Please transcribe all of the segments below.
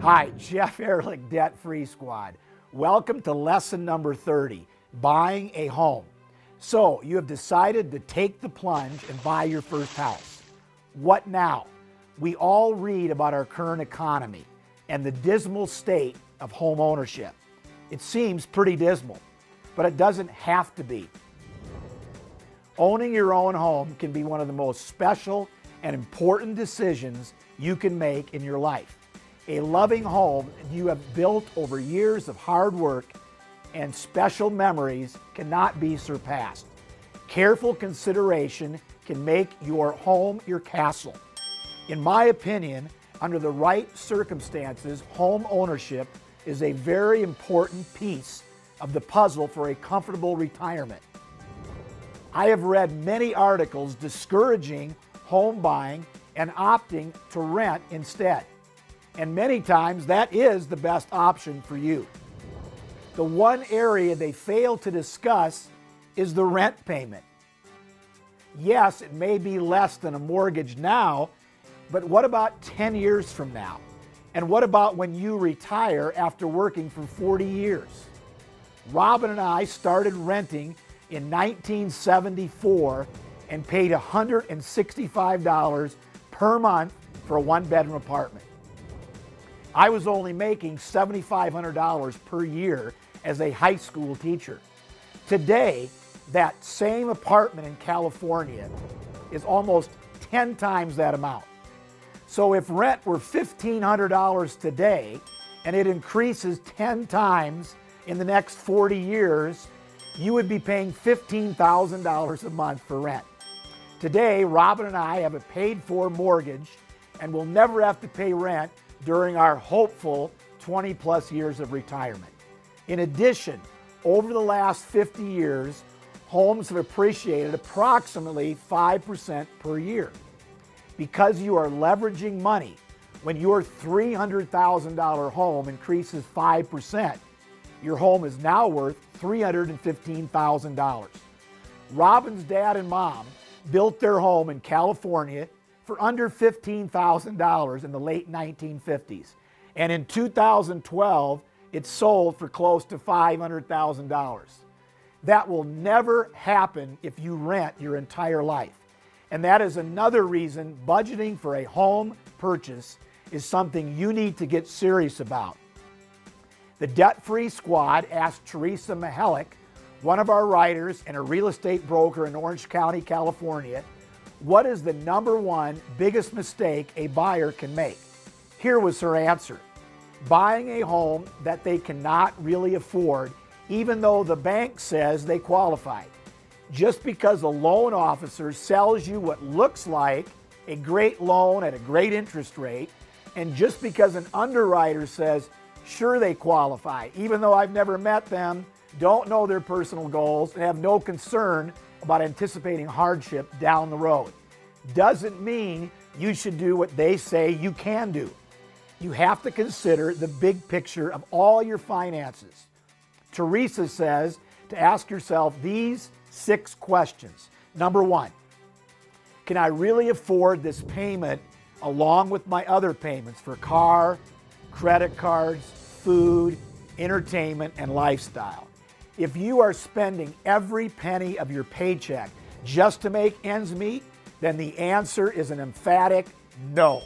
Hi, Jeff Ehrlich, Debt Free Squad. Welcome to lesson number 30, buying a home. So you have decided to take the plunge and buy your first house. What now? We all read about our current economy and the dismal state of home ownership. It seems pretty dismal, but it doesn't have to be. Owning your own home can be one of the most special and important decisions you can make in your life. A loving home you have built over years of hard work and special memories cannot be surpassed. Careful consideration can make your home your castle. In my opinion, under the right circumstances, home ownership is a very important piece of the puzzle for a comfortable retirement. I have read many articles discouraging home buying and opting to rent instead. And many times that is the best option for you. The one area they fail to discuss is the rent payment. Yes, it may be less than a mortgage now, but what about 10 years from now? And what about when you retire after working for 40 years? Robin and I started renting in 1974 and paid $165 per month for a one-bedroom apartment. I was only making $7,500 per year as a high school teacher. Today, that same apartment in California is almost 10 times that amount. So if rent were $1,500 today and it increases 10 times in the next 40 years, you would be paying $15,000 a month for rent. Today, Robin and I have a paid-for mortgage and will never have to pay rent during our hopeful 20-plus years of retirement. In addition, over the last 50 years, homes have appreciated approximately 5% per year. Because you are leveraging money, when your $300,000 home increases 5%, your home is now worth $315,000. Robin's dad and mom built their home in California for under $15,000 in the late 1950s. And in 2012, it sold for close to $500,000. That will never happen if you rent your entire life. And that is another reason budgeting for a home purchase is something you need to get serious about. The Debt Free Squad asked Teresa Mihalik, one of our writers and a real estate broker in Orange County, California, what is the number one biggest mistake a buyer can make? Here was her answer. Buying a home that they cannot really afford, even though the bank says they qualify. Just because a loan officer sells you what looks like a great loan at a great interest rate, and just because an underwriter says, sure they qualify, even though I've never met them, don't know their personal goals, and have no concern about anticipating hardship down the road, doesn't mean you should do what they say you can do. You have to consider the big picture of all your finances. Teresa says to ask yourself these 6 questions. Number 1, can I really afford this payment along with my other payments for car, credit cards, food, entertainment, and lifestyle? If you are spending every penny of your paycheck just to make ends meet, then the answer is an emphatic no.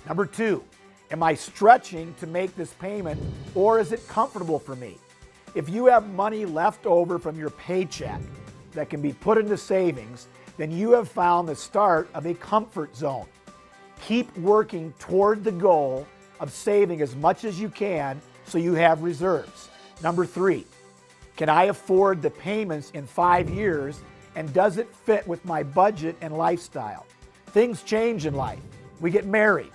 Number 2, am I stretching to make this payment, or is it comfortable for me? If you have money left over from your paycheck that can be put into savings, then you have found the start of a comfort zone. Keep working toward the goal of saving as much as you can so you have reserves. Number 3, can I afford the payments in 5 years, and does it fit with my budget and lifestyle? Things change in life. We get married.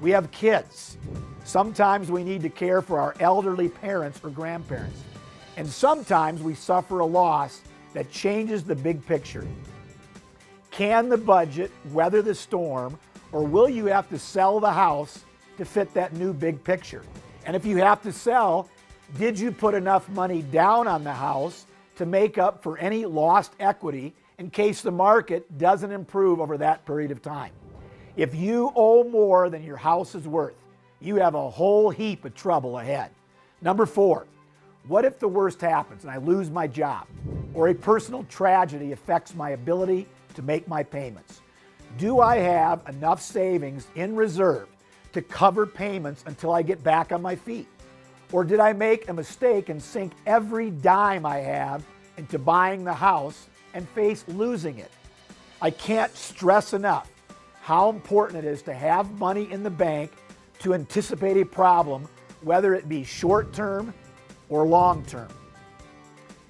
We have kids. Sometimes we need to care for our elderly parents or grandparents. And sometimes we suffer a loss that changes the big picture. Can the budget weather the storm, or will you have to sell the house to fit that new big picture? And if you have to sell, did you put enough money down on the house to make up for any lost equity in case the market doesn't improve over that period of time? If you owe more than your house is worth, you have a whole heap of trouble ahead. Number 4, what if the worst happens and I lose my job or a personal tragedy affects my ability to make my payments? Do I have enough savings in reserve to cover payments until I get back on my feet? Or did I make a mistake and sink every dime I have into buying the house and face losing it? I can't stress enough how important it is to have money in the bank to anticipate a problem, whether it be short-term or long-term.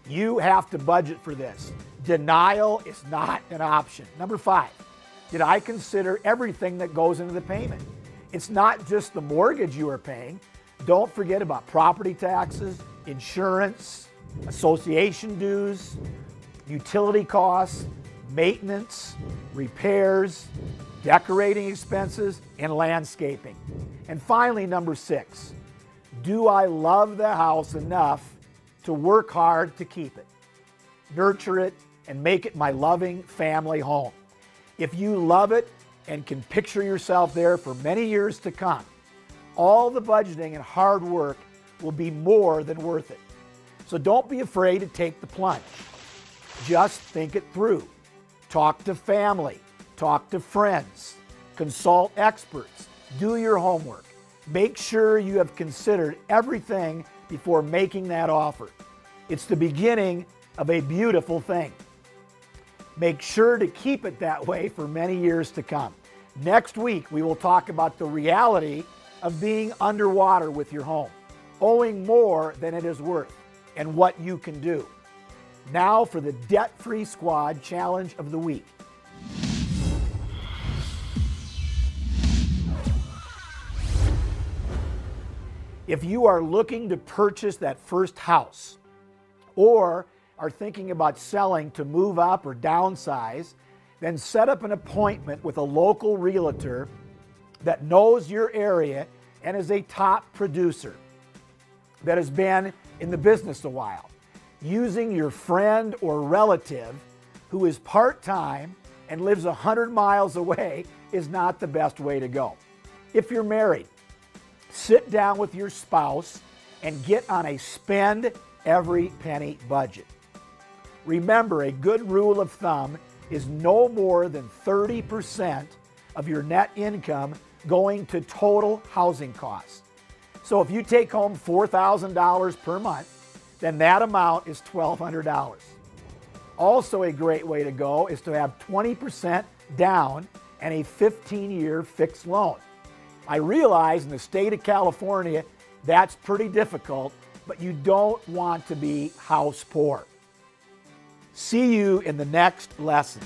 You have to budget for this. Denial is not an option. Number 5, did I consider everything that goes into the payment? It's not just the mortgage you are paying. Don't forget about property taxes, insurance, association dues, utility costs, maintenance, repairs, decorating expenses, and landscaping. And finally, number 6, do I love the house enough to work hard to keep it, nurture it, and make it my loving family home? If you love it and can picture yourself there for many years to come, all the budgeting and hard work will be more than worth it. So don't be afraid to take the plunge. Just think it through. Talk to family, talk to friends, consult experts, do your homework. Make sure you have considered everything before making that offer. It's the beginning of a beautiful thing. Make sure to keep it that way for many years to come. Next week, we will talk about the reality of being underwater with your home, owing more than it is worth, and what you can do. Now for the Debt-Free Squad Challenge of the Week. If you are looking to purchase that first house or are thinking about selling to move up or downsize, then set up an appointment with a local realtor that knows your area and is a top producer that has been in the business a while. Using your friend or relative who is part-time and lives 100 miles away is not the best way to go. If you're married, sit down with your spouse and get on a spend every penny budget. Remember, a good rule of thumb is no more than 30% of your net income going to total housing costs. So if you take home $4,000 per month, then that amount is $1,200. Also, a great way to go is to have 20% down and a 15-year fixed loan. I realize in the state of California, that's pretty difficult, but you don't want to be house poor. See you in the next lesson.